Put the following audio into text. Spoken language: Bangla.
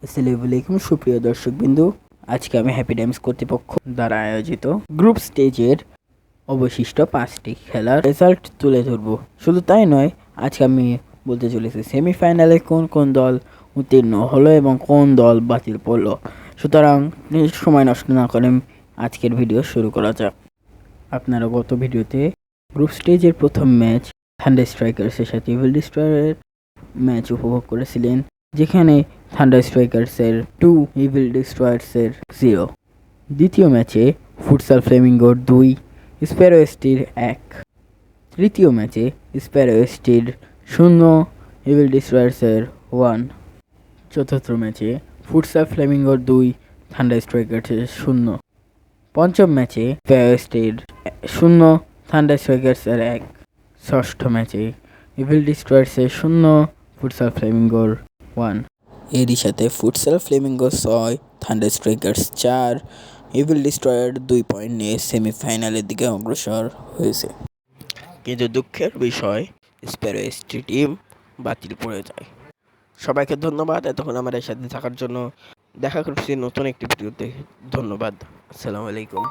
আসসালামু আলাইকুম সুপ্রিয় দর্শকবৃন্দু, আজকে আমি হ্যাপি টাইমস কর্তৃপক্ষ দ্বারা আয়োজিত গ্রুপ স্টেজের অবশিষ্ট 5টি খেলার রেজাল্ট তুলে ধরব। শুধু তাই নয়, আজকে আমি বলতে চলেছি সেমিফাইনালে কোন কোন দল উত্তীর্ণ হলো এবং কোন দল বাতিল পড়লো। সুতরাং সময় নষ্ট না করে আজকের ভিডিও শুরু করা যাক। আপনারা গত ভিডিওতে গ্রুপ স্টেজের প্রথম ম্যাচ থান্ডার স্ট্রাইকার্সের সাথে ইভিল ডিস্ট্রয়ারের ম্যাচ উপভোগ করেছিলেন, যেখানে থান্ডার স্ট্রাইকার্সের 2, ইভিল ডিস্ট্রয়ার্সের 0। দ্বিতীয় ম্যাচে ফুটসাল ফ্লেমিঙ্গোর 2, স্প্যারো এসটির 1। তৃতীয় ম্যাচে স্প্যারো এসটির 0, ইভিল ডিস্ট্রয়ার্সের 1। চতুর্থ ম্যাচে ফুটসাল ফ্লেমিঙ্গোর 2, থান্ডার স্ট্রাইকার্সের 0। পঞ্চম ম্যাচে স্প্যারো এসটির 0, থান্ডার স্ট্রাইকার্সের 1। ষষ্ঠ ম্যাচে ইভিল ডিস্ট্রয়ার্সের 0, ফুটসাল ফ্লেমিঙ্গোর 1। এরই সাথে futsal Flamengo 6, thunder strikers 4, evil destroyer 2 point নিয়ে সেমিফাইনালের দিকে অগ্রসর হয়েছে। কিন্তু দুঃখের বিষয়, স্প্যারো এসটি টিম বাতিল পড়ে যায়। সবাইকে ধন্যবাদ এতক্ষণ আমাদের সাথে থাকার জন্য। দেখা করছি নতুন একটি ভিডিওতে। ধন্যবাদ। আসসালামু আলাইকুম।